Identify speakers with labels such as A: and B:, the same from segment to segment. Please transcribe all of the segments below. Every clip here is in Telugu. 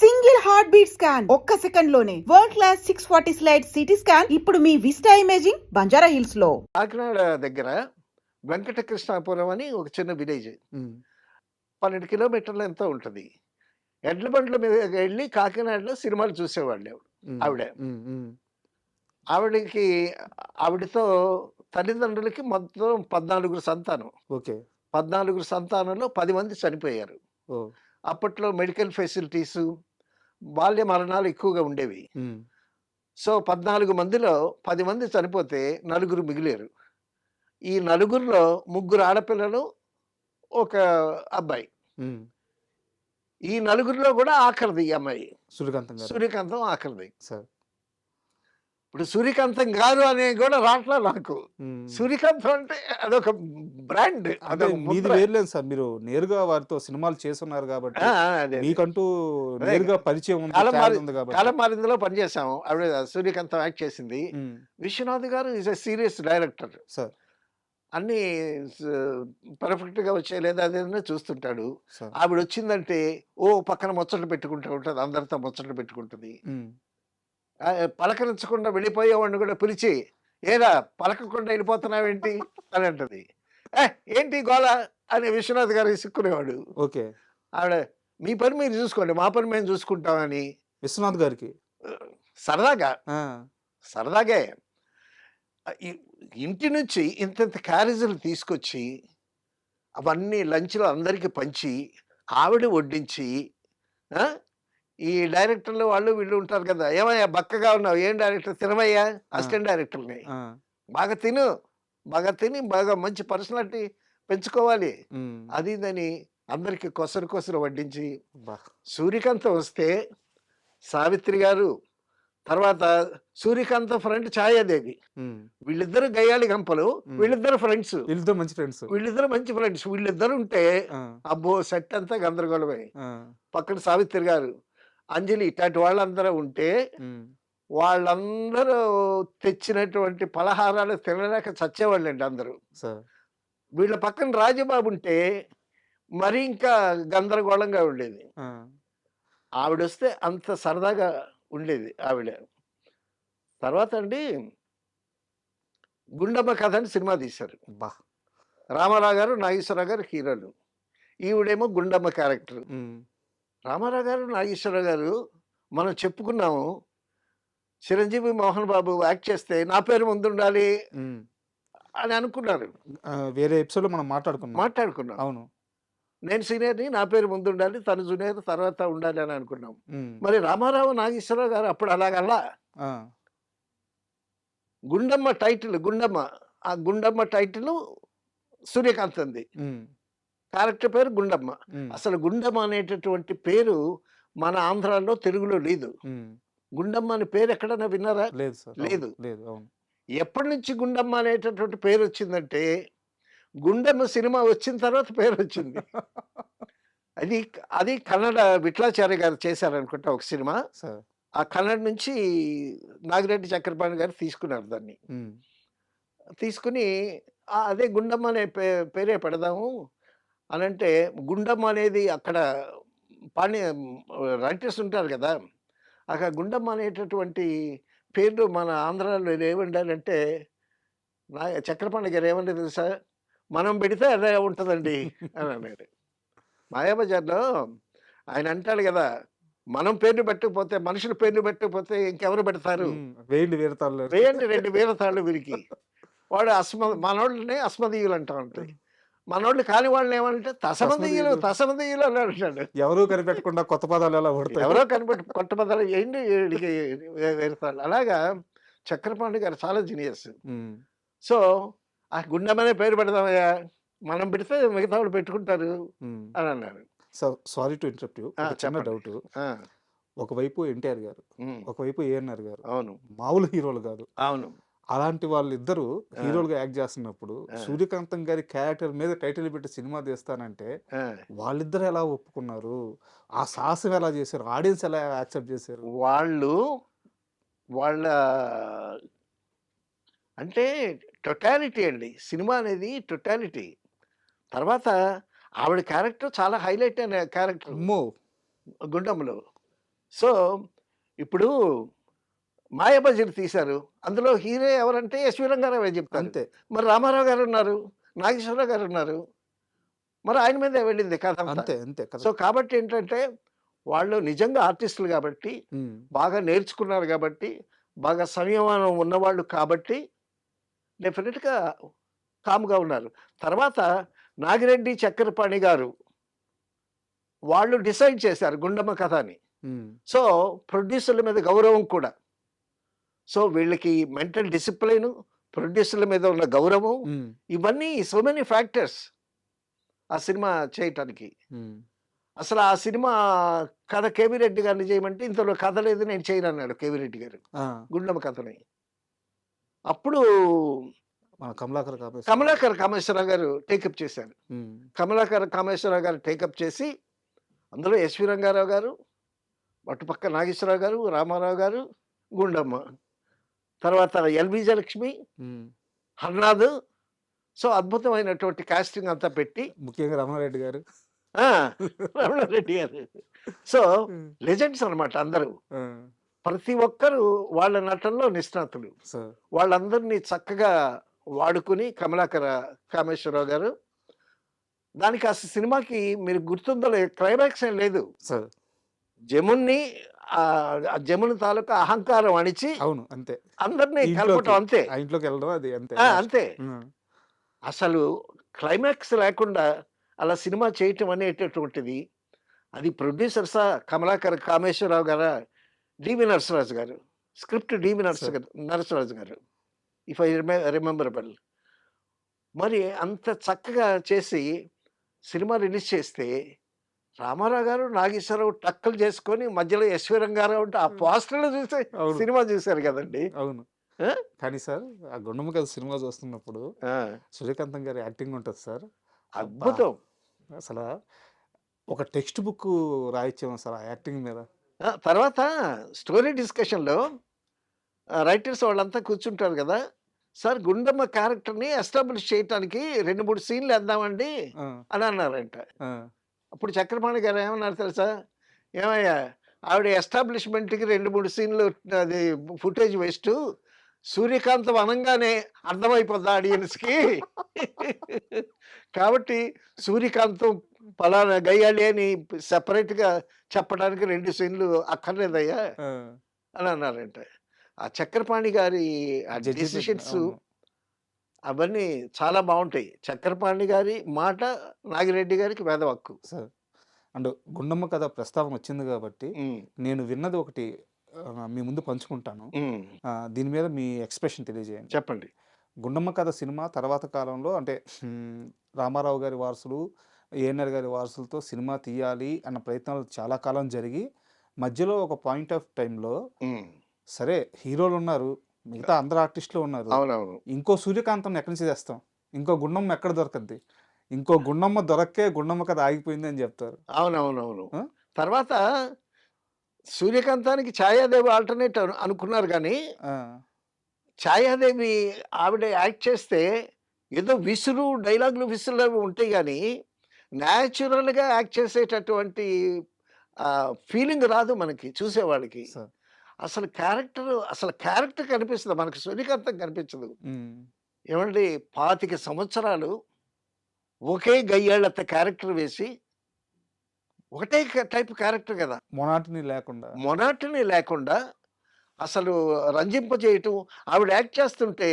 A: సింగిల్ హార్ట్ బీట్ స్కాన్ ఒక్క సెకండ్ లోనే world class 640 slide CT scan ఇప్పుడు మీ విస్టా ఇమేజింగ్ బంజారా హిల్స్ లో.
B: కాకినాడ దగ్గర వెంకటకృష్ణాపురం అని ఒక చిన్న విలేజ్. 12 కిలోమీటర్లు ఎంతో ఉంటుంది. ఎడ్ల బండ్ల మీద వెళ్ళి కాకినాడలో సినిమాలు చూసేవాళ్ళు ఆవిడ. ఆవిడకి ఆవిడతో తల్లిదండ్రులకి మొత్తం 14 సంతానం.
C: ఓకే.
B: 14 సంతానంలో 10 మంది చనిపోయారు. అప్పట్లో మెడికల్ ఫెసిలిటీస్, బాల్య మరణాలు ఎక్కువగా ఉండేవి. సో 14 మందిలో 10 మంది చనిపోతే 9 మిగిలారు. ఈ 9లో 3 ఆడపిల్లలు, ఒక అబ్బాయి. ఈ 9లో కూడా ఆఖరిది ఈ అమ్మాయి సూర్యకాంతం ఆఖరిది. ఇప్పుడు సూర్యకాంతం గారు అనే కూడా రాట్లా నాకు. సూర్యకాంతం అంటే అదొక బ్రాండ్.
C: మీది వేర్లేదు సార్, మీరు నేరుగా వారితో సినిమాలు చేస్తున్నారు కాబట్టి మీకంటూ నేరుగా పరిచయం ఉంది కాబట్టి.
B: కాలమారిందులో పనిచేసాము. ఆవిడ సూర్యకాంతం యాక్ట్ చేసింది. విశ్వనాథ్ గారు is a serious director
C: sir.
B: అన్ని పర్ఫెక్ట్ గా వచ్చే లేదా అదేదైనా చూస్తుంటాడు. ఆవిడ వచ్చిందంటే పక్కన ముచ్చట్లు పెట్టుకుంటూ ఉంటుంది, అందరితో ముచ్చట్లు పెట్టుకుంటుంది. పలకరించకుండా వెళ్ళిపోయేవాడిని కూడా పిలిచి, ఏరా పలకకుండా వెళ్ళిపోతున్నావేంటి అని అంటది. ఏంటి గోళ అని విశ్వనాథ్ గారు సిక్కునేవాడు.
C: ఓకే.
B: ఆవిడ మీ పని మీరు చూసుకోండి, మా పని మేము చూసుకుంటామని
C: విశ్వనాథ్ గారికి
B: సరదాగే ఇంటి నుంచి ఇంత క్యారేజీలు తీసుకొచ్చి అవన్నీ లంచ్లో అందరికి పంచి ఆవిడ వడ్డించి, ఈ డైరెక్టర్లు వాళ్ళు వీళ్ళు ఉంటారు కదా, ఏమయ్యా బక్కగా ఉన్నావు, ఏం డైరెక్టర్ తినమయ్యా, అసిస్టెంట్ డైరెక్టర్ని బాగా తిని బాగా మంచి పర్సనాలిటీ పెంచుకోవాలి అది ఇదని అందరికి కొసరు వడ్డించి. సూర్యకాంతం వస్తే సావిత్రి గారు, తర్వాత సూర్యకాంతం ఫ్రెండ్ ఛాయాదేవి, వీళ్ళిద్దరు గయ్యాళి గంపలు, వీళ్ళిద్దరు ఫ్రెండ్స్, వీళ్ళిద్దరు మంచి ఫ్రెండ్స్. వీళ్ళిద్దరు ఉంటే అబ్బో సెట్ అంతా గందరగోళమే. పక్కన సావిత్రి గారు, అంజలి, ఇట్లాంటి వాళ్ళందరూ ఉంటే వాళ్ళందరూ తెచ్చినటువంటి పలహారాలు తినలేక చచ్చేవాళ్ళండి అందరూ. వీళ్ళ పక్కన రాజబాబు ఉంటే మరి ఇంకా గందరగోళంగా ఉండేది. ఆవిడ వస్తే అంత సరదాగా ఉండేది ఆవిడ. తర్వాత అండి గుండమ్మ కథ అని సినిమా తీశారు. రామారావు గారు, నాగేశ్వరరావు గారు హీరోలు. ఈవిడేమో గుండమ్మ క్యారెక్టర్. రామారావు గారు, నాగేశ్వరరావు గారు మనం చెప్పుకున్నాము, చిరంజీవి మోహన్ బాబు యాక్ట్ చేస్తే నా పేరు ముందు ఉండాలి అని అనుకున్నారు.
C: వేరే ఎపిసోడ్ లో మనం మాట్లాడుకున్నాం. అవును,
B: నేను సీనియర్ని, నా పేరు ముందు ఉండాలి, తను జూనియర్ తర్వాత ఉండాలి అని అనుకున్నాం. మరి రామారావు, నాగేశ్వరరావు గారు అప్పుడు అలాగల్లా గుండమ్మ టైటిల్, ఆ గుండమ్మ టైటిల్ సూర్యకాంత్ అంది, క్యారెక్టర్ పేరు గుండమ్మ. అసలు గుండమ్మ అనేటటువంటి పేరు మన ఆంధ్రాలో తెలుగులో లేదు. గుండమ్మ అనే పేరు ఎక్కడైనా విన్నారా? లేదు. ఎప్పటి నుంచి గుండమ్మ అనేటటువంటి పేరు వచ్చిందంటే గుండమ్మ సినిమా వచ్చిన తర్వాత పేరు వచ్చింది. అది కన్నడ విఠలాచార్య గారు చేశారనుకుంటా ఒక సినిమా. ఆ కన్నడ నుంచి నాగిరెడ్డి చక్రపాణి గారు తీసుకున్నారు దాన్ని. తీసుకుని అదే గుండమ్మ అనే పేరే పెడదాము అని అంటే, గుండమ్మ అనేది అక్కడ రైటర్స్ ఉంటారు కదా, అక్కడ గుండమ్మ అనేటటువంటి పేర్లు మన ఆంధ్రాలో ఏమండాలంటే చక్రపాణి గారు ఏమన్నా తెలుసా, మనం పెడితే అదే ఉంటుందండి అని అన్నాడు. మాయాబజార్లో ఆయన అంటాడు కదా, మనం పేర్లు పెట్టకపోతే, మనుషుల పేర్లు పెట్టకపోతే ఇంకెవరు పెడతారు, వేయండి 2 వీరతాళ్ళు వీరికి. వాడు మనోళ్ళని అస్మదీయులు అంటా ఉంటాయి, మనోళ్ళు కాని వాళ్ళని ఏమంటే తసమదీయులు అని అంటాడు.
C: ఎవరో కనిపెట్టకుండా కొత్త పదాలు ఎలా పడతాయి,
B: కొత్త పదాలు ఏంటి వేరుతాళ్ళు. అలాగా చక్రపాణి గారు చాలా జీనియస్. సో ఆ గుండెమనే పేరు పెడదామయ్యా, మనం పెడితే మిగతా వాళ్ళు పెట్టుకుంటారు అని అన్నారు.
C: సారీ టు ఇంటరప్ట్ యు, చిన్న డౌట్. ఒకవైపు ఎన్టీఆర్ గారు, ఒకవైపు ఏఎన్ఆర్ గారు,
B: అవును,
C: మామూలు హీరోలు కాదు.
B: అవును,
C: అలాంటి వాళ్ళిద్దరూ హీరోలుగా యాక్ట్ చేస్తున్నప్పుడు సూర్యకాంతం గారి క్యారెక్టర్ మీద టైటిల్ పెట్టి సినిమా తీస్తానంటే వాళ్ళిద్దరు ఎలా ఒప్పుకున్నారు? ఆ సాహసం ఎలా చేశారు? ఆడియన్స్ ఎలా యాక్సెప్ట్ చేశారు?
B: వాళ్ళ అంటే టొటాలిటీ అండి, సినిమా అనేది టొటాలిటీ. తర్వాత ఆవిడ క్యారెక్టర్ చాలా హైలైట్ అయిన క్యారెక్టర్ గుండమ్మలో. సో ఇప్పుడు మాయాబజార్ తీశారు. అందులో హీరో ఎవరంటే ఎస్వి రంగారావే చెప్తారు.
C: అంతే.
B: మరి రామారావు గారు ఉన్నారు, నాగేశ్వరరావు గారు ఉన్నారు. మరి ఆయన మీదే వెళ్ళింది కథ అంతా.
C: అంతే. అంతే కదా!
B: సో కాబట్టి ఏంటంటే వాళ్ళు నిజంగా ఆర్టిస్టులు కాబట్టి,
C: హ్మ్.
B: బాగా నేర్చుకున్నారు కాబట్టి, బాగా సంయమనం ఉన్నవాళ్ళు కాబట్టి డెఫినెట్‌గా కామ్‌గా ఉన్నారు. తర్వాత నాగిరెడ్డి, చక్రపాణి గారు వాళ్ళు డిసైడ్ చేశారు గుండమ్మ కథ అని.
C: హ్మ్.
B: సో ప్రొడ్యూసర్ల మీద గౌరవం కూడా. సో వీళ్ళకి మెంటల్ డిసిప్లిన్, ప్రొడ్యూసర్ల మీద ఉన్న గౌరవం,
C: హ్మ్.
B: ఇవన్నీ సో మెనీ ఫ్యాక్టర్స్ ఆ సినిమా చేయటానికి.
C: హ్మ్.
B: అసలు ఆ సినిమా కథ కేవీ రెడ్డి గారిని చేయమంటే ఇంతలో కథ లేదు నేను చేయనన్నాడు కేవీ రెడ్డి గారు
C: ఆ!
B: గుండమ్మ కథని. అప్పుడు
C: మన కమలాకర్ కాపేసి.
B: కమలాకర్ కామేశ్వరరావు గారు టేకప్ చేశారు.
C: హ్మ్.
B: కమలాకర్ కామేశ్వరరావు గారు టేకప్ చేసి అందులో ఎస్వి రంగారావు గారు, అటుపక్క నాగేశ్వరరావు గారు, రామారావు గారు, గుండమ్మ, తర్వాత ఎల్బి జయలక్ష్మి,
C: హ్మ్.
B: హర్నాథ్. సో అద్భుతమైనటువంటి కాస్టింగ్ అంతా పెట్టి
C: ముఖ్యంగా రమణారెడ్డి గారు.
B: ఆ! రమణారెడ్డి గారు. సో
C: హ్మ్.
B: లెజెండ్స్ అన్నమాట అందరూ.
C: ఆ!
B: ప్రతి ఒక్కరు వాళ్ళ నటనలో నిష్ణాతులు.
C: సార్.
B: వాళ్ళందరినీ చక్కగా వాడుకుని కమలాకర కామేశ్వరరావు గారు దానికి అసలు సినిమాకి మీరు గుర్తుందో క్లైమాక్స్ ఏం లేదు.
C: సార్.
B: జమున్ని ఆ జముని తాలూకా అహంకారం అణిచి
C: అవును. అంతే.
B: అందరినీ
C: ఇంట్లోకి
B: కలపటం అంతే.
C: ఆ ఇంట్లోకి వెళ్ళడం అది అంతే.
B: ఆ!
C: లాస్ట్.
B: అంతే.
C: హ్మ్.
B: అసలు క్లైమాక్స్ లేకుండా అలా సినిమా చేయటం అనేటటువంటిది అది ప్రొడ్యూసర్సా కమలాకర్ కామేశ్వరరావు గారా, డివి నరసరాజు గారు. స్క్రిప్ట్ డివి
C: సార్.
B: నరసరాజు గారు. If I remember well. మరి అంత చక్కగా చేసి సినిమా రిలీజ్ చేస్తే రామారావు గారు, నాగేశ్వరరావు టక్కులు చేసుకొని మధ్యలో ఎస్వి రంగారావు ఉంటే ఆ పోస్టర్‌లు చూసి
C: అవును.
B: సినిమా చూసారు కదండీ!
C: అవును.
B: ఆ!
C: కానీ సార్ ఆ గుండమ్మ కథ సినిమా చూస్తున్నప్పుడు
B: ఆ!
C: సూర్యకాంతం గారి యాక్టింగ్ ఉంటది సార్. అబ్బా!
B: అద్భుతం.
C: అసలా ఒక టెక్స్ట్ బుక్ రాయొచ్చేమో సార్ ఆ యాక్టింగ్ మీద.
B: ఆ! తర్వాత స్టోరీ డిస్కషన్‌లో రైటర్స్ వాళ్ళంతా కూర్చుంటారు గదా! సార్ గుండమ్మ క్యారెక్టర్‌ని ఎస్టాబ్లిష్ చేయటానికి 2, 3 సీన్‌లు ఏద్దామండి
C: ఆ!
B: అని అన్నారంట.
C: ఆ!
B: అప్పుడు చక్రపాణి గారు ఏమన్నారు తెలుసా? ఏమయ్యా! ఆవిడ ఎస్టాబ్లిష్‌మెంట్‌కి 2, 3 సీన్‌లు అది ఫుటేజ్ వేస్టు. సూర్యకాంతం అనంగానే అర్థమైపోద్ది ఆడియన్స్‌కి. కాబట్టి సూర్యకాంతం పలానా గయ్యాళి అని సెపరేట్‌గా చెప్పడానికి 2 సీన్‌లు అక్కర్లేదయ్యా
C: ఆ!
B: అని అన్నారంట. ఆ చక్రపాణి గారి ఆ
C: జడ్జిమెంట్
B: డెసిషన్స్
C: అవును.
B: అవన్నీ చాలా బావుంటాయి. చక్రపాణి గారి మాట నాగిరెడ్డి గారికి వేదవాక్కు.
C: సార్. అండ్ గుండమ్మ కథ ప్రస్తావన వచ్చింది కాబట్టి
B: హ్మ్.
C: నేను విన్నది ఒకటి మీ ముందు పంచుకుంటాను.
B: హ్మ్.
C: దీని మీద మీ ఎక్స్‌ప్రెషన్ తెలియజేయండి.
B: చెప్పండి.
C: గుండమ్మ కథ సినిమా తర్వాత కాలంలో అంటే రామారావు గారి వారసులు, ఏఎన్నార్ గారి వారసులతో సినిమా తీయాలి అన్న ప్రయత్నాలు చాలా కాలం జరిగి, మధ్యలో ఒక పాయింట్ ఆఫ్ టైమ్‌లో
B: హ్మ్.
C: సరే హీరోలున్నారు. మిగతా అందరు ఆర్టిస్టులు ఉన్నారు.
B: అవునవును.
C: ఇంకో సూర్యకాంతం ఎక్కడి నుంచి తెస్తాం? ఇంకో గుండమ్మ ఎక్కడ దొరకద్ది? ఇంకో గుండమ్మ దొరక్కే గుండమ్మ కథ ఆగిపోయింది అని జెప్తారు.
B: అవునవునవును.
C: ఆ!
B: తర్వాత సూర్యకాంతానికి ఛాయాదేవి ఆల్టర్‌నేట్ అనుకున్నారు గానీ,
C: ఆ!
B: ఛాయాదేవి ఆవిడ యాక్ట్ చేస్తే ఏదో విసురు, డైలాగులు విసురులవి ఉంటాయి గానీ, న్యాచురల్‌గా యాక్ట్ చేసేటటువంటి ఫీలింగ్ రాదు మనకి చూసేవాళ్ళకి.
C: సార్.
B: అసలు క్యారెక్టర్ కనిపిస్తది. మనకు సూర్యకాంతం కనిపించదు.
C: హ్మ్.
B: ఏవండీ 25 సంవత్సరాలు ఒకే గయ్యాళత్త క్యారెక్టర్ వేసి, ఒకటే టైప్ క్యారెక్టర్ గదా!
C: మొనాటనీ లేకుండా.
B: మొనాటనీ లేకుండా అసలు రంజింపజేయటం. ఆవిడ యాక్ట్ చేస్తుంటే,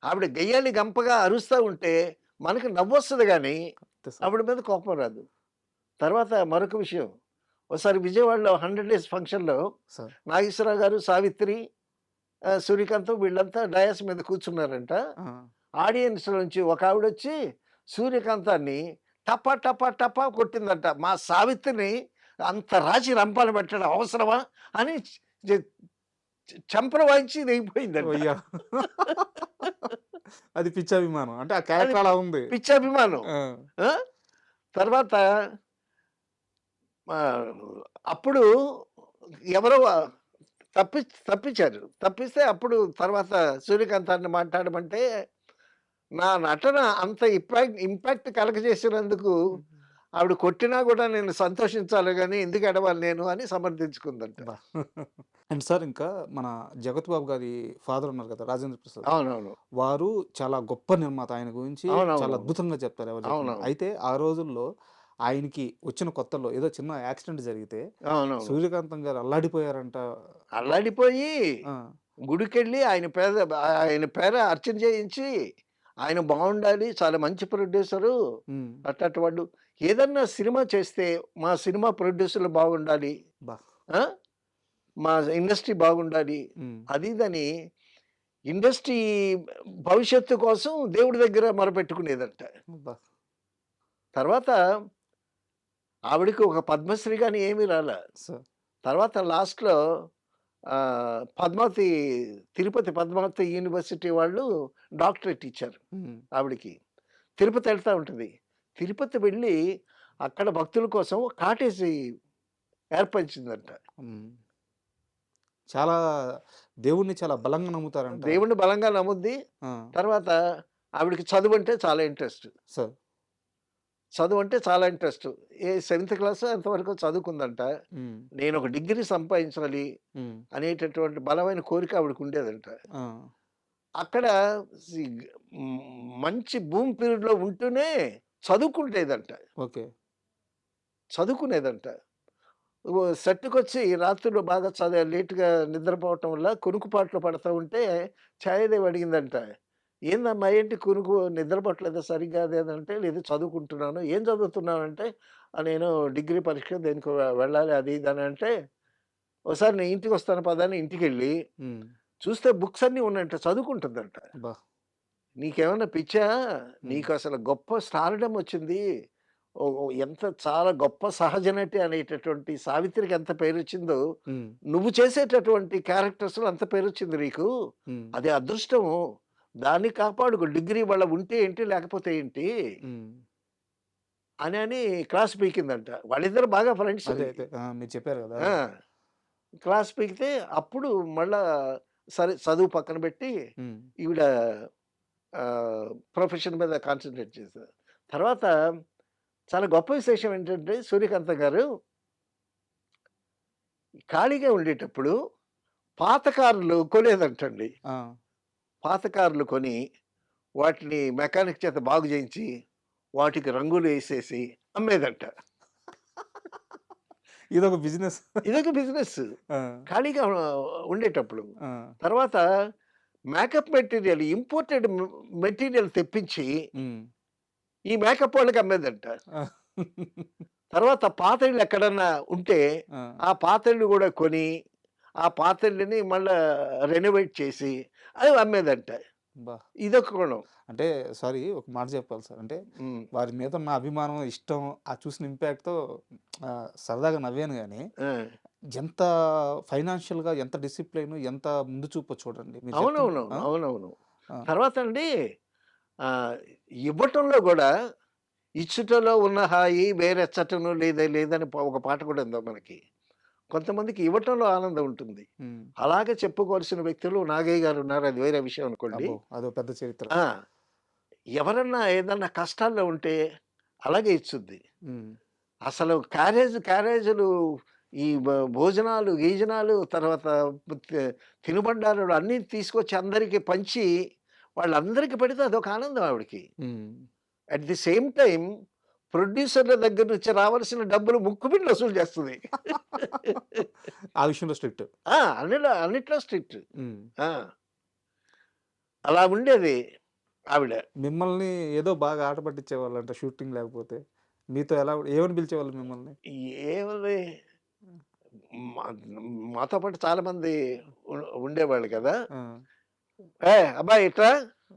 B: ఆవిడ గయ్యాళి గంపగా అరుస్తా ఉంటే, మనకి నవ్వొస్తది గానీ,
C: అంతే సార్.
B: ఆవిడ మీద కోపం రాదు. తర్వాత మరొక విషయం. ఓసారి విజయవాడలో 100 డేస్ ఫంక్షన్‌లో
C: సార్.
B: నాగేశ్వరరావు గారు, సావిత్రి, సూర్యకాంతం వీళ్ళంతా డయాస్ మీద కూర్చున్నారంట.
C: ఆ!
B: ఆడియన్స్‌లోంచి ఒక ఆవిడొచ్చి సూర్యకాంతాన్ని టపా, టపా, టపా కొట్టిందంట. మా సావిత్రిని అంత రాచి రంపాన పెట్టడం అవసరమా? అని చె చెంపలు వాయించి దిగిపోయిందంట.
C: అయ్యా! అది పిచ్చభిమానం. అంటే ఆ
B: అది
C: క్యారెక్టర్ అలా ఉంది.
B: పిచ్చభిమానం.
C: ఆ!
B: ఆ! తర్వాత ఆహ్, అప్పుడు ఎవరో తప్పించారు. తప్పిస్తే అప్పుడు తర్వాత సూర్యకాంతాన్ని మాట్లాడమంటే, నా నటన అంత ఇంపాక్ట్ కలగజేసినందుకు
C: హ్మ్.
B: ఆవిడ కొట్టినా కూడా నేను సంతోషించాలి గానీ ఎందుకు ఎడవాలి నేను అని సమర్థించుకుందంట.
C: అబ్బా! అండ్ సార్ ఇంకా మన 'జగత్ బాబు' గారి ఫాదర్ ఉన్నారు కదా! రాజేంద్ర ప్రసాద్.
B: అవునవును.
C: వారు చాలా గొప్ప నిర్మాత. ఆయన గురించి చాలా
B: అవునవునవును.
C: అద్భుతంగా చెప్తారు ఎవరు చెప్పినా.
B: అవునవును.
C: అయితే ఆ రోజుల్లో ఆయనకి వచ్చిన కొత్తల్లో ఏదో చిన్న యాక్సిడెంట్ జరిగితే
B: అవునవును.
C: సూర్యకాంతం గారు అల్లాడిపోయారంట.
B: అల్లాడిపోయి
C: ఆ!
B: గుడికెళ్ళి ఆయన పేర అర్చన చేయించి, ఆయన బావుండాలి, చాలా మంచి ప్రొడ్యూసరు,
C: హ్మ్.
B: అట్టటి వాళ్ళు ఏదన్నా సినిమా చేస్తే, మా సినిమా ప్రొడ్యూసర్లు బాగుండాలి,
C: అబ్బా!
B: ఆ! మా ఇండస్ట్రీ బాగుండాలి.
C: హ్మ్.
B: అది ఇదని ఇండస్ట్రీ భవిష్యత్తు కోసం దేవుడి దగ్గర మొరపెట్టుకునేదంట.
C: అబ్బా!
B: తర్వాత ఆవిడకి ఒక పద్మశ్రీ గాని ఏమీ రాలా.
C: సార్.
B: తర్వాత లాస్ట్‌లో పద్మావతి తిరుపతి పద్మావతి యూనివర్సిటీ వాళ్ళు డాక్టరేట్ ఇచ్చారు
C: హ్మ్.
B: ఆవిడకి. తిరుపతి ఎళ్తా ఉంటది. తిరుపతి వెళ్ళి అక్కడ భక్తుల కోసం కాటేజీ ఏర్పరిచిందంట.
C: హ్మ్. చాలా దేవుడిని చాలా బలంగా నమ్ముతారంట.
B: దేవుడిని బలంగా నమ్ముద్ది.
C: ఆ!
B: తర్వాత ఆవిడకి చదువంటే చాలా ఇంట్రెస్ట్.
C: సార్.
B: చదువంటే చాలా ఇంట్రెస్ట్. సెవెంత్ క్లాసో ఎంతవరకో చదువుకుందంట.
C: హ్మ్.
B: నేనొక డిగ్రీ సంపాదించాలి
C: హ్మ్.
B: అనేటటువంటి బలమైన కోరిక ఆవిడకుండేదంట.
C: ఆ!
B: అక్కడ సి మంచి భూమి పీరియడ్‌లో ఉంటూనే చదువుకుంటేదంట.
C: ఓకే.
B: చదువుకునేదంట. సెట్‌కొచ్చి రాత్రులు బాగా లేట్‌గా నిద్రపోవటం వల్ల కునుకుపాట్లు పడతా ఉంటే ఛాయాదేవి అడిగిందంట. "ఏందమ్మా ఏంటి కునుకు నిద్ర పట్టలేదా సరిగ్గా అది ఇది" అంటే, "లేదు చదువుకుంటున్నాను." "ఏం చదువుతున్నావంటే" "నేను డిగ్రీ పరీక్ష దేనికో వెళ్ళాలి అది ఇది" అని అంటే, "ఓసారి నేను ఇంటికొస్తాను పద" అని ఇంటికెళ్ళి
C: హ్మ్.
B: చూస్తే బుక్స్ అన్నీ ఉన్నాయంట. చదువుకుంటుందంట.
C: అబ్బా!
B: "నీకేమన్నా పిచ్చా?
C: హ్మ్.
B: నీకసలు గొప్ప స్టార్‌డమ్ వచ్చింది. ఎంత చాలా గొప్ప సహజ నటి అనేటటువంటి 'సావిత్రికి' ఎంత పేరొచ్చిందో,
C: హ్మ్.
B: నువ్వు చేసేటటువంటి క్యారెక్టర్స్‌లో అంత పేరొచ్చింది నీకు.
C: హ్మ్.
B: అది అదృష్టము. దాన్ని కాపాడుకో. డిగ్రీ వాళ్ళ ఉంటే ఏంటి? లేకపోతే ఏంటి?"
C: హ్మ్.
B: అని క్లాస్ పీకిందంట. వాళ్ళిద్దరూ బాగా ఫ్రెండ్స్.
C: అదే. అదే. ఆ! మీరు చెప్పారు గదా!
B: ఆ! క్లాస్ పీకితే అప్పుడు మళ్ళా సరే చదువు పక్కన పెట్టి
C: హ్మ్.
B: ఈవిడ ప్రొఫెషన్ మీద కాన్సంట్రేట్ చేశారు. తర్వాత చాలా గొప్ప విశేషం ఏంటంటే సూర్యకాంతం గారు ఖాళీగా ఉండేటప్పుడు పాత కార్లు కొనేదంటండి.
C: ఆ!
B: పాత కార్లు కొని వాటిని మెకానిక్ చేత బాగు చేయించి, వాటికి రంగులేసేసి అమ్మేదంట.
C: ఇదొక బిజినెస్.
B: ఇదొక బిజినెస్.
C: ఆ!
B: ఖాళీగా ఉండేటప్పుడు.
C: ఆ!
B: తర్వాత మేకప్ మెటీరియల్ ఇంపోర్టెడ్ మెటీరియల్ తెప్పించి
C: హ్మ్.
B: ఈ మేకప్ వాళ్ళకి అమ్మేదంట.
C: ఆ!
B: తర్వాత పాతయిళ్ళు ఎక్కడన్నా ఉంటే,
C: ఆ!
B: ఆ పాతయిళ్ళు గూడా కొని, ఆ పాతయిళ్ళని మళ్ళా రెనోవేట్ చేసి, అవి అమ్మేదంట.
C: అబ్బా!
B: ఇదొక గుణం.
C: అంటే సారీ ఒక మాట చెప్పాలి సార్. అంటే
B: హ్మ్.
C: వారి మీద ఉన్న అభిమానం, ఇష్టం, ఆ చూసిన ఇంపాక్ట్‌తో సరదాగా నవ్వాను గానీ,
B: ఆ!
C: ఎంత ఫైనాన్షియల్‌గా ఎంత డిసిప్లిన్, ఎంత ముందు చూపో చూడండి. మీరు చెప్తున్న
B: అవునవును.
C: ఆ!
B: అవునవును.
C: ఆ!
B: తర్వాతండి ఆహ్, ఇవ్వటంలో గూడా, ఇచ్చుటలో ఉన్న హాయి వేరెచ్చటను లేదని ఒక పాట కూడా ఉంది మనకి. కొంతమందికి ఇవ్వటంలో ఆనందం ఉంటుంది.
C: హ్మ్.
B: అలాగే చెప్పుకోవాల్సిన వ్యక్తులు నాగయ్య గారున్నారు. అది వేరే విషయం అనుకోండి.
C: అబ్బో! అదో పెద్ద చరిత్ర.
B: ఆ! ఎవరన్నా ఏదన్నా కష్టాల్లో ఉంటే అలాగే ఇచ్చుద్ది.
C: హ్మ్.
B: అసలు క్యారేజులు ఈ భోజనాలు, గీజనాలు తర్వాత తి తినుబండారాలు అన్నీ తీసుకొచ్చి అందరికి పంచి వాళ్ళందరికి పెడితే అదొక ఆనందం ఆవిడకి.
C: హ్మ్.
B: అట్ ది సేమ్ టైమ్ ప్రొడ్యూసర్‌ల దగ్గర నుంచి రావాల్సిన డబ్బులు ముక్కుపిండి వసూలు చేస్తది.
C: ఆ విషయంలో స్ట్రిక్ట్.
B: ఆ! అన్నిట్లో స్ట్రిక్ట్.
C: హ్మ్.
B: ఆ! అలా ఉండేది ఆవిడ.
C: మిమ్మల్ని ఏదో బాగా ఆట పట్టించేవాళ్ళంట షూటింగ్ లేకపోతే. మీతో ఎలా ఏమని పిలిచేవాళ్ళు మిమ్మల్ని?
B: ఏముంది మా మాతో పాటు చాలామంది ఉండేవాళ్ళు కదా!
C: ఆ!
B: అబ్బాయి ఇట్రా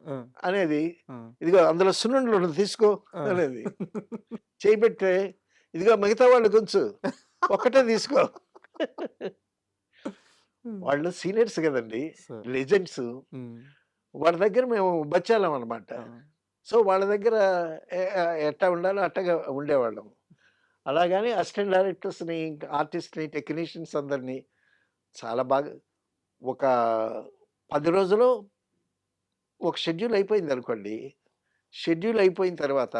C: ఆ!
B: అనేది.
C: ఆ!
B: ఇదిగో అందులో సున్నుండలుండదు తీసుకో
C: ఆ!
B: అనేది. చేయి పెడితే ఇదిగో మిగతా వాళ్ళకుంచు. ఒక్కటే తీసుకో.
C: హ్మ్.
B: వాళ్ళు సీనియర్స్ గదండీ!
C: So
B: legends.
C: హ్మ్.
B: వాళ్ళ దగ్గర మేము బచ్చాలం అన్నమాట.
C: ఆ!
B: సో, వాళ్ళ దగ్గర ఎట్టా ఉండాలో అట్టగా ఉండేవాళ్ళం. అలాగని అసిస్టెంట్ డైరెక్టర్స్‌ని, ఆర్టిస్ట్‌ని, టెక్నీషియన్స్ అందరిని చాలా బాగా ఒక 10 రోజులో ఒక షెడ్యూల్ అయిపోయిందనుకోండి. షెడ్యూల్ అయిపోయిన తర్వాత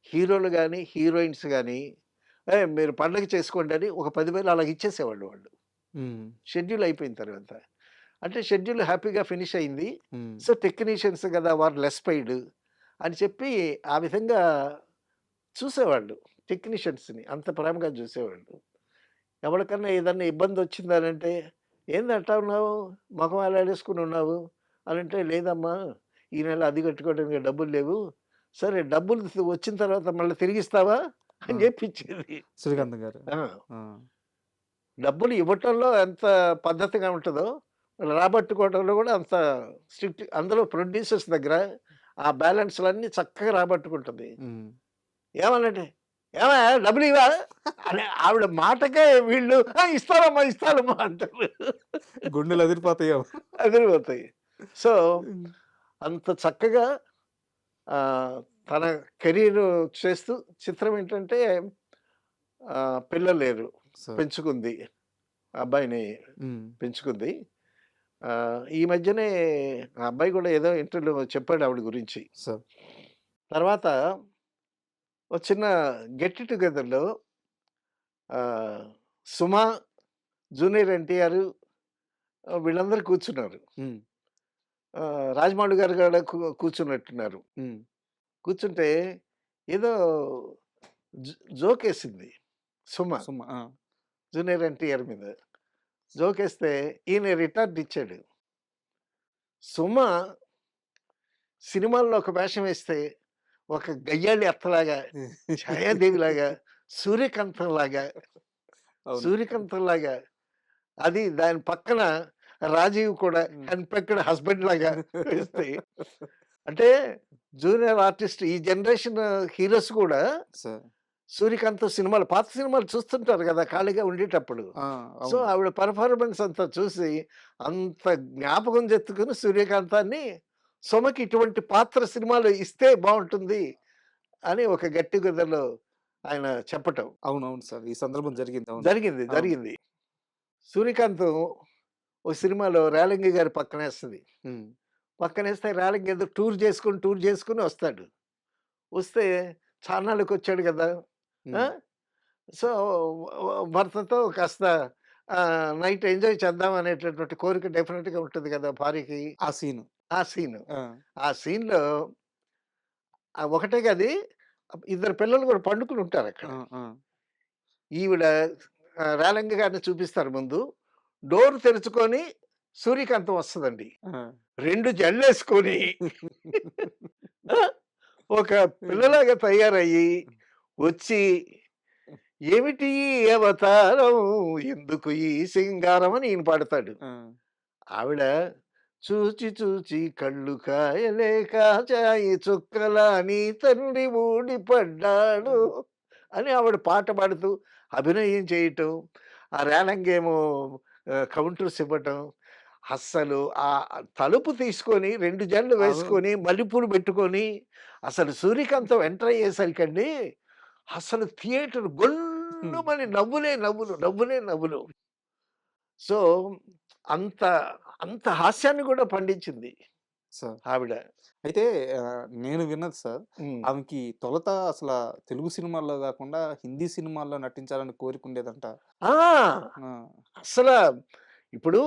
B: హీరోలు గాని, హీరోయిన్స్ గాని మీరు పండగ చేసుకోండి అని ఒక 10,000 అలాగ ఇచ్చేసేవాళ్ళు వాళ్ళు.
C: హ్మ్.
B: షెడ్యూల్ అయిపోయిన తర్వాత. అంటే షెడ్యూల్ హ్యాపీగా ఫినిష్ అయింది.
C: హ్మ్.
B: సో, టెక్నీషియన్స్ గదా! వాళ్ళు లెస్ పెయిడ్ అని చెప్పి ఆ విధంగా చూసేవాళ్ళు. టెక్నీషియన్స్‌ని అంత ప్రేమగా చూసేవాళ్ళు. ఎవరికన్నా ఏదన్నా ఇబ్బందొచ్చిందనంటే, "ఏంది అట్టా ఉన్నావు? మొఖం వేలాడేసుకొని ఉన్నావు" అనంటే, "లేదమ్మా, ఈ నెల అది కట్టుకోవడానికి డబ్బులు లేవు." "సరే డబ్బులు వచ్చిన తర్వాత మళ్ళీ తిరిగిస్తావా?"
C: ఆ!
B: అని చెప్పి ఇచ్చేది.
C: శ్రీకాంత్ గారు.
B: ఆ!
C: ఆ!
B: డబ్బులు ఇవ్వటంలో ఎంత పద్ధతిగా ఉంటదో, రాబట్టుకోవడంలో కూడా అంత స్ట్రిక్ట్. అందులో ప్రొడ్యూసర్స్ దగ్గర ఆ బ్యాలెన్స్‌లన్నీ చక్కగా రాబట్టుకుంటది.
C: హ్మ్.
B: ఏమనంటే, "ఏమయ్య డబ్బులివ్వా?" అని ఆవిడ మాటకే వీళ్ళు ఇస్తానమ్మా, ఇస్తానమ్మా" అంటారు.
C: గుండెలు అదిరిపోతాయేమో.
B: అదిరిపోతాయి. సో,
C: హ్మ్.
B: అంత చక్కగా తన కెరీర్ చేస్తూ చిత్రం ఏంటంటే పిల్లలు లేరు.
C: సో
B: పెంచుకుంది. అబ్బాయిని
C: హ్మ్.
B: పెంచుకుంది. ఈ మధ్యనే ఆ అబ్బాయి కూడా ఏదో ఇంటర్వ్యూలో చెప్పాడు ఆవిడ గురించి.
C: సో
B: తర్వాత ఒక చిన్న గెట్ టుగెదర్‌లో ఆహ్, సుమ, జూనియర్ ఎన్టీఆర్ వీళ్ళందరూ కూర్చున్నారు.
C: హ్మ్.
B: రాజమౌళి గారు కూడా కూర్చున్నట్టున్నారు.
C: హ్మ్.
B: కూర్చుంటే ఏదో జోకేసింది సుమ.
C: సుమ. ఆ!
B: జూనియర్ ఎన్టీఆర్ మీద. జోకేస్తే ఈయన రిటార్డ్ ఇచ్చాడు. సుమ సినిమాల్లో ఒక వేషం వేస్తే ఒక గయ్యాళి అత్తలాగా, ఛాయాదేవిలాగా, సూర్యకాంతంలాగా,
C: అవును.
B: సూర్యకాంతంలాగా అది దాని పక్కన రాజీవ్ కూడా
C: హ్మ్.
B: అన్‌పెక్కడ్ హస్బెండ్ లాగా వేస్తే అంటే జూనియర్ ఆర్టిస్ట్ ఈ జనరేషన్ హీరోస్ కూడా
C: సో
B: సూర్యకాంత్ సినిమాలు పాత సినిమాలు చూస్తుంటారు గదా! ఖాళీగా ఉండేటప్పుడు.
C: ఆ!
B: సో,
C: అవును.
B: ఆవిడ పెర్ఫార్మన్స్ అంతా చూసి అంత జ్ఞాపకం తెచ్చుకొని సూర్యకాంతాన్ని సుమకి ఇటువంటి పాత్ర సినిమాలు ఇస్తే బావుంటుంది అని ఒక గెట్ టుగెదర్‌లో ఆయన చెప్పటం.
C: అవునవును సార్. ఈ సందర్భం జరిగింది. అవును.
B: జరిగింది.
C: అవును.
B: జరిగింది. సూర్యకాంత్ ఒక సినిమాలో రేలంగి గారి పక్కనేస్తది.
C: హ్మ్.
B: పక్కనేస్తే రేలంగి ఏదో టూర్ చేసుకొని వస్తాడు. వస్తే చాన్నాళ్ళకొచ్చాడు గదా! ఆ!
C: హ్మ్.
B: సో, భర్తతో కాస్త నైట్ ఎంజాయ్ చేద్దాం అనేటటువంటి కోరిక డెఫినిట్‌గా ఉంటుంది గదా! భార్యకి.
C: ఆ సీను.
B: ఆ సీను.
C: ఆ!
B: ఆ సీన్‌లో ఒకటే గది ఇద్దరు పిల్లలు గూడా పండుకొని ఉంటారక్కడ.
C: ఆ! ఆ!
B: ఈవిడ రేలంగి గారిని చూపిస్తారు ముందు. డోర్ తెరుచుకొని సూర్యకాంతం వస్తదండి.
C: ఆ!
B: 2 జడలేసుకొని ఆ! ఒక
C: హ్మ్.
B: పిల్లలాగా తయారయ్యి వచ్చి "ఏమిటి ఈ అవతారం ఎందుకు ఈ సింగారం" అని ఈయన పాడతాడు.
C: ఆ!
B: ఆవిడ చూచి చూచి కళ్ళు కాయలే కాచాయి చుక్కలా నీ తండ్రి ఊడిపడ్డాడు అని ఆవిడ పాట పాడుతూ అభినయం చేయటం. ఆ రేలంగేమో కౌంటర్స్ ఇవ్వటం. అస్సలు ఆ తలుపు తీసుకొని 2 జడలు
C: అవును.
B: వేసుకొని, మల్లెపూలు పెట్టుకొని, అసలు సూర్యకాంతం ఎంటర్ అయ్యేసరికండి, అసలు థియేటర్
C: హ్మ్.
B: గొల్లుమని నవ్వులే నవ్వులు, నవ్వులే నవ్వులు. సో, అంత, అంత హాస్యాన్ని గూడా పండించింది
C: సార్.
B: ఆవిడ.
C: అయితే నేను విన్నది సార్.
B: హ్మ్.
C: ఆమెకి తొలుత తెలుగు సినిమాల్లో గాకుండా హిందీ సినిమాల్లో నటించాలని కోరికుండేదంట.
B: ఆ!
C: ఆ!
B: అస్సల ఇప్పుడు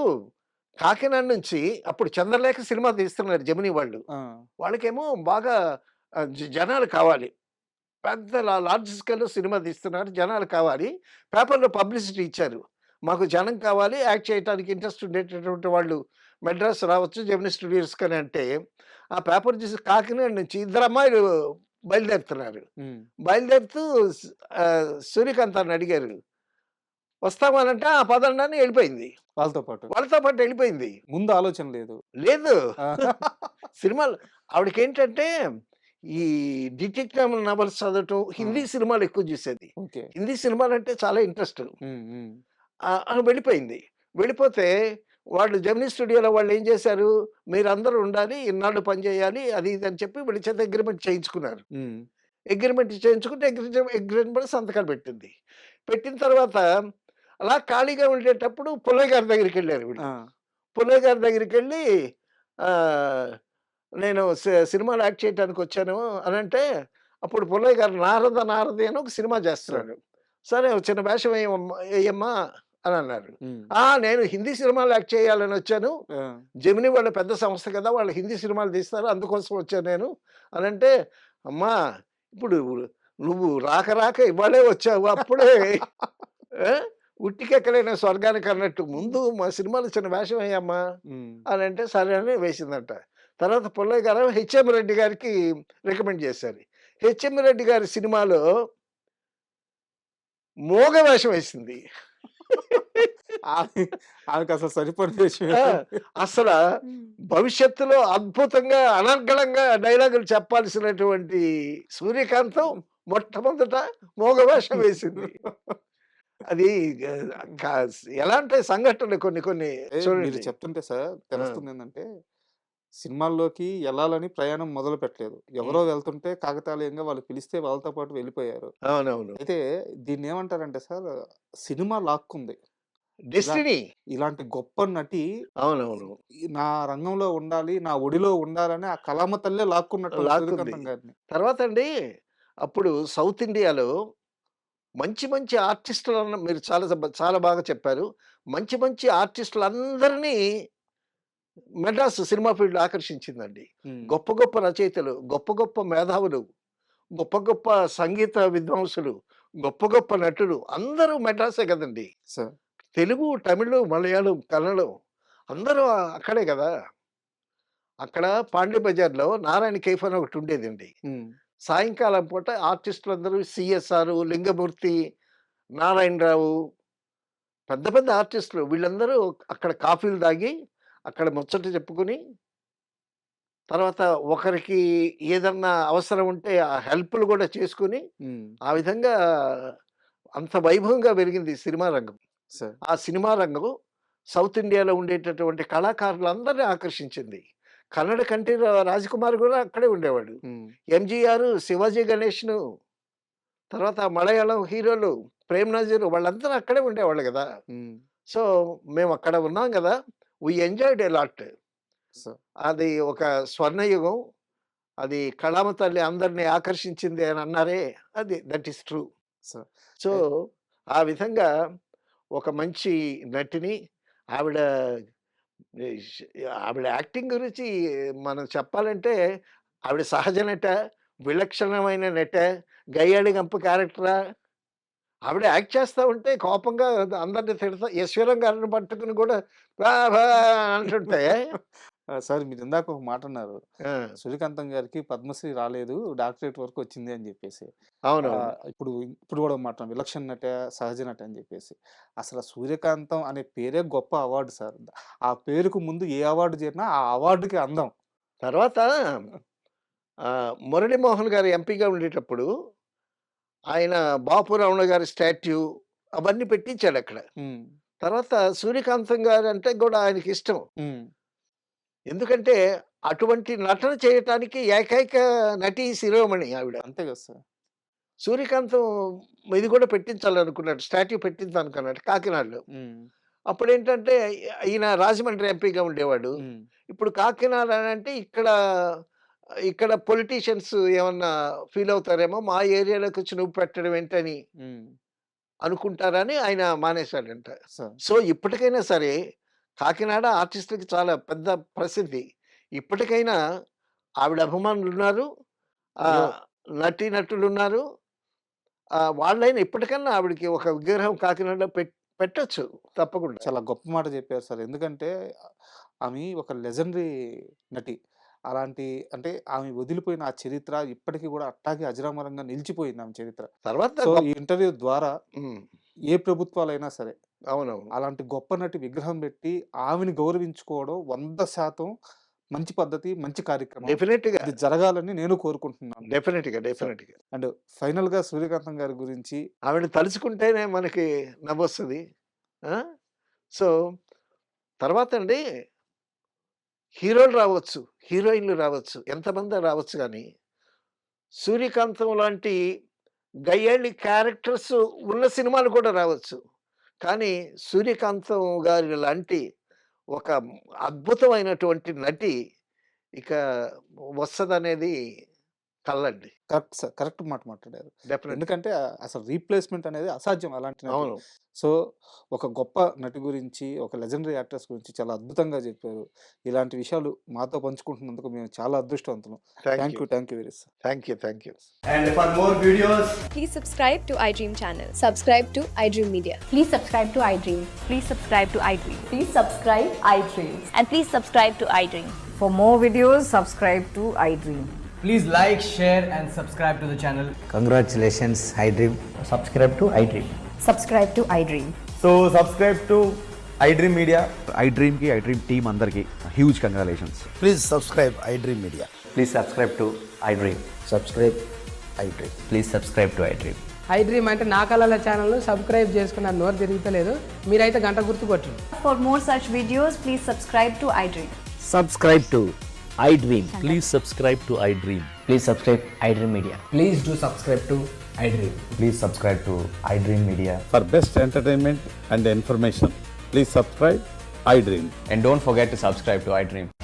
B: కాకినాడ నుంచి అప్పుడు 'చంద్రలేఖ' సినిమా తీస్తున్నారు జెమినీ వాళ్ళు.
C: ఆ!
B: వాళ్ళకేమో బాగా జనాలు కావాలి. పెద్ద లార్జ్ స్కేల్‌లో సినిమా తీస్తున్నారు. జనాలు కావాలి. పేపర్‌లో పబ్లిసిటీ ఇచ్చారు. మాకు జనం కావాలి. యాక్ట్ చేయటానికి ఇంట్రెస్ట్ ఉండేటటువంటి వాళ్ళు మెడ్రాస్ రావచ్చు జెమినీ స్టూడియోస్‌కని అంటే, ఆ పేపర్ చూసి కాకినాడ నుంచి ఇద్దరు అమ్మాయిలు బయలుదేరుతున్నారు.
C: హ్మ్.
B: బయలుదేరుతూ సూర్యకాంతాన్ని అడిగారు. వస్తామనంటే, "ఆ! పదండి" అని ఎళ్ళిపోయింది.
C: వాళ్ళతో పాటు.
B: వాళ్ళతో పాటు ఎళ్ళిపోయింది.
C: ముందు ఆలోచన లేదు.
B: లేదు.
C: ఆ!
B: సినిమాలు ఆవిడకేంటంటే, ఈ డిటెక్టివ్ నవల్స్ చదవటం,
C: ఆ!
B: హిందీ సినిమాలు ఎక్కువ చూసేది.
C: ఓకే.
B: హిందీ సినిమాలంటే చాలా ఇంట్రెస్ట్.
C: హ్మ్. హ్మ్.
B: ఆమె వెళ్ళిపోయింది. వెళ్ళిపోతే వాళ్ళు జెమినీ స్టూడియోలో వాళ్ళేం చేశారు, మీరందరూ ఉండాలి, ఇన్నాళ్ళు పని చేయాలి, అది ఇది అని చెప్పి వీళ్ళ చేత అగ్రీమెంట్ చేయించుకున్నారు.
C: హ్మ్.
B: అగ్రీమెంట్ చేయించుకుంటే అగ్రీమెంట్ మీద సంతకాలు పెట్టింది. పెట్టిన తర్వాత అలా ఖాళీగా ఉండేటప్పుడు పుల్లయ్య గారి దగ్గరికెళ్లారు వీళ్ళు.
C: ఆ!
B: పుల్లయ్య గారి దగ్గరికెళ్ళి ఆహ్, నేను సినిమాలో యాక్ట్ చేయటానికొచ్చాను అనంటే, అప్పుడు పుల్లయ్య గారు 'నారద నారది' అని ఒక సినిమా చేస్తున్నాడు. సరే "ఓ చిన్న వేషం ఎయమ్మా" అని అన్నారు. నేను హిందీ సినిమాలో యాక్ట్ చేయాలని వచ్చాను. జెమినీ వాళ్ళ పెద్ద సంస్థ కదా! వాళ్ళు హిందీ సినిమాలు తీస్తారు. అందుకోసం వచ్చాను నేను అనంటే, "అమ్మా! ఇప్పుడు నువ్వు రాక రాక ఇవాళే వచ్చావు. అప్పుడే ఆ! ఉట్టికెక్కలేని స్వర్గానికి అన్నట్టు ముందు మా సినిమాలో చిన్న వేషం ఎయమ్మా" అనంటే సరే అని వేసిందంట. తర్వాత పుల్లయ్య గారు హెచ్ఎం రెడ్డి గారికి రికమెండ్ చేశారు. హెచ్ఎం రెడ్డి గారి సినిమాలో మూగ వేషం వేసింది.
C: ఆమెకి అసలు సరిపడిన విషయం
B: ఆ! అసల భవిష్యత్తులో అద్భుతంగా అనర్గళంగా డైలాగులు చెప్పాల్సినటువంటి సూర్యకాంతం మొట్టమొదట మూగ వేషం వేసింది. అది ఎలాంటి సంఘటనలు కొన్ని కొన్ని
C: మీరు
B: చూడండి.
C: చెప్తుంటే సార్
B: ఆ!
C: తెలుస్తుంది ఏంటంటే సినిమాల్లోకి వెళ్ళాలని ప్రయాణం మొదలు పెట్టలేదు. ఎవరో
B: హ్మ్.
C: వెళ్తుంటే కాకతాళీయంగా వాళ్ళు పిలిస్తే వాళ్ళతో పాటు వెళ్ళిపోయారు.
B: అవునవును.
C: అయితే దీన్నేమంటారంటే సార్ సినిమా లాక్కుంది. ఇలా
B: డెస్టినీ.
C: ఇలాంటి గొప్ప నటి
B: అవునవును.
C: నా రంగంలో ఉండాలి, నా ఒడిలో ఉండాలని ఆ కళామ తల్లే లాక్కున్నట్టుంది
B: లాక్కుంది.
C: సూర్యకాంతం గారిని.
B: తర్వాత అండి అప్పుడు సౌత్ ఇండియాలో మంచి మంచి ఆర్టిస్టులను మీరు చాలా బాగా చెప్పారు. మంచి మంచి ఆర్టిస్టులందరినీ మెడ్రాస్ సినిమా ఫీల్డ్ ఆకర్షించిందండి.
C: హ్మ్.
B: గొప్ప గొప్ప రచయితలు, గొప్ప గొప్ప మేధావులు, గొప్ప గొప్ప సంగీత విద్వాంసులు, గొప్ప గొప్ప నటులు అందరూ మెడ్రాసే గదండీ!
C: సార్.
B: తెలుగు, తమిళు, మలయాళం, కన్నడం అందరూ అక్కడే గదా! అక్కడ పాండ్య బజార్‌లో నారాయణ కేఫ్ అని ఒకటుండేదండి.
C: హ్మ్.
B: సాయంకాలం పూట ఆర్టిస్టులందరూ సిఎస్ఆర్, లింగమూర్తి, నారాయణరావు పెద్ద పెద్ద ఆర్టిస్టులు వీళ్ళందరూ అక్కడ కాఫీలు తాగి, అక్కడ ముచ్చట చెప్పుకొని, తర్వాత ఒకరికి ఏదన్నా అవసరం ఉంటే ఆ హెల్ప్‌లు గూడా చేసుకొని,
C: హ్మ్.
B: ఆ విధంగా అంత వైభవంగా పెరిగింది సినిమా రంగం.
C: సార్.
B: ఆ సినిమా రంగం సౌత్ ఇండియాలో ఉండేటటువంటి కళాకారులందరిని ఆకర్షించింది. కన్నడ కంటి రాజకుమార్ గూడా అక్కడే ఉండేవాడు.
C: హ్మ్.
B: ఎంజీఆర్, శివాజీ గణేష్‌ను తర్వాత మలయాళం హీరోలు 'ప్రేమ్ నజీర్' వాళ్ళందరూ అక్కడే ఉండేవాళ్ళు గదా!
C: హ్మ్.
B: సో, మేమక్కడ ఉన్నాం గదా! We enjoyed a lot.
C: Sir.
B: అది ఒక స్వర్ణయుగం. అది కళామ తల్లి అందరిని ఆకర్షించింది అని అన్నారే! అది that is true.
C: Sir.
B: So,
C: అయ్
B: ఆ విధంగా ఒక మంచి నటిని ఆవిడ ఇష్ ఆవిడ యాక్టింగ్ గురించి మనం చెప్పాలంటే ఆవిడ సహజ నట, విలక్షణమైన నట, గయ్యాళి గంప క్యారెక్టరా ఆవిడ యాక్ట్ చేస్తా ఉంటే కోపంగా అందరిని తిడతా యశ్వరం గారిని పట్టుకుని కూడా బా బా అంటుంటే
C: సార్ మీరిందాక ఒక మాటన్నారు.
B: ఆ!
C: సూర్యకాంతం గారికి పద్మశ్రీ రాలేదు. డాక్టరేట్ వరకు వచ్చింది అని జెప్పేసి.
B: అవునవును.
C: ఇప్పుడు గూడా మాట విలక్షణ నట, సహజ నట అని జెప్పేసి. అసల సూర్యకాంతం అనే పేరే గొప్ప అవార్డ్ సార్. ఆ పేరుకు ముందు ఏ అవార్డ్ చేరినా ఆ అవార్డ్‌కి అందం.
B: తర్వాత మురళీమోహన్ గారు ఎంపీగా ఉండేటప్పుడు ఆయన బాపు రమణ గారి స్టాట్యూ అవన్నీ పెట్టించాడక్కడ.
C: హ్మ్.
B: తర్వాత సూర్యకాంతం గారంటే గూడా ఆయనకిష్టం.
C: హ్మ్.
B: ఎందుకంటే అటువంటి నటన చేయటానికి ఏకైక నటి శిరోమణి ఆవిడ.
C: అంతే గదా సార్.
B: సూర్యకాంతం ఇది గూడా పెట్టించాలనుకున్నాడు. స్టాట్యూ పెట్టించాలనుకున్నాడు కాకినాడలో.
C: హ్మ్.
B: అప్పుడేంటంటే ఈయన రాజమండ్రి ఎంపీగా ఉండేవాడు.
C: హ్మ్.
B: ఇప్పుడు కాకినాడ అనంటే ఇక్కడ పొలిటీషియన్స్ ఏమన్నా ఫీల్ అవుతారేమో, మా ఏరియాలోకొచ్చి నువ్వు పెట్టడం ఏంటని
C: హ్మ్.
B: అనుకుంటారని ఆయన మానేశాడంట.
C: సార్.
B: సో, ఇప్పటికైనా సరే కాకినాడ ఆర్టిస్ట్‌లకి చాలా పెద్ద ప్రసిద్ధి. ఇప్పటికైనా ఆవిడ అభిమానులున్నారు.
C: అయ్యో!
B: ఆహ్, నటీనటులున్నారు. వాళ్ళైనా ఇప్పటికన్నా ఆవిడకి ఒక విగ్రహం కాకినాడలో పెట్టొచ్చు తప్పకుండా.
C: చాలా గొప్ప మాట జెప్పారు సార్. ఎందుకంటే ఆమె ఒక లెజెండరీ నటి. అలాంటి అంటే ఆమె వదిలిపోయిన ఆ చరిత్ర ఇప్పటికి గూడా అట్టాగే అజరామరంగా నిలిచిపోయింది ఆమె చరిత్ర.
B: తర్వాత
C: సో,
B: గొప్
C: ఈ ఇంటర్వ్యూ ద్వారా
B: హ్మ్.
C: ఏ ప్రభుత్వాలైనా సరే,
B: అవునవును.
C: అలాంటి గొప్ప నటి విగ్రహం బెట్టి ఆమెని గౌరవించుకోవడం 100% మంచి పద్ధతి, మంచి కార్యక్రమం.
B: డెఫినెట్‌గా.
C: ఇది జరగాలని నేను కోరుకుంటున్నాను
B: డెఫినెట్‌గా.
C: సార్.
B: డెఫినెట్‌గా.
C: అండ్ ఫైనల్‌గా సూర్యకాంతం గారి గురించి
B: ఆవిడని తలుచుకుంటేనే మనకి నవ్వొస్తది. ఆ! సో, తర్వాతండి హీరోలు రావచ్చు, హీరోయిన్‌లు రావచ్చు, ఎంతమందో రావచ్చు గానీ, సూర్యకాంతం లాంటి గయ్యాళి క్యారెక్టర్స్ ఉన్న సినిమాలు కూడా రావచ్చు. కానీ సూర్యకాంతం గారి లాంటి ఒక అద్భుతమైనటువంటి నటి ఇక వస్తదనేది కళ్ళండి.
C: Correct sir. కరెక్ట్ మాట మాట్లాడారు.
B: డెఫినెట్.
C: ఎందుకంటే అసలు రీప్లేస్‌మెంట్ అనేది అసాధ్యం అలాంటి నటులు.
B: అవును.
C: సో, ఒక గొప్ప నటి గురించి, ఒక లెజెండరీ యాక్టర్స్ గురించి చాలా అద్భుతంగా చెప్పారు. ఇలాంటి విషయాలు మాతో పంచుకుంటున్నందుకు మేము చాలా అదృష్టవంతులం.
B: Thank you.
C: Thank you very much.
B: Thank you.
D: And for more videos,
E: Please subscribe to iDream channel.
F: Subscribe to iDream Media.
G: Please subscribe to iDream.
E: Please subscribe to iDream.
G: Please subscribe iDream.
E: And please subscribe to iDream.
H: For more videos, subscribe to iDream.
D: please like, share and subscribe to the channel.
I: Congratulations, iDream.
D: Subscribe to iDream.
G: Subscribe to iDream.
D: So subscribe to iDream Media.
J: iDream ki iDream team andarki huge congratulations.
I: Please subscribe iDream Media.
J: Please subscribe to iDream.
I: Subscribe iDream.
J: Please subscribe to iDream.
H: iDream అంటే నా కళల ఛానల్ సబ్స్క్రైబ్ చేసుకున్న నోరు తిరుగుతలేదు, మీరైతే గంట గుర్తు కొట్టండి.
G: For more such videos, please subscribe to iDream.
I: Subscribe to iDream.
J: Please subscribe to iDream.
I: Please subscribe iDream Media.
D: Please do subscribe to iDream.
J: Please subscribe to iDream Media.
K: For best entertainment and information, please subscribe iDream.
J: And don't forget to subscribe to iDream.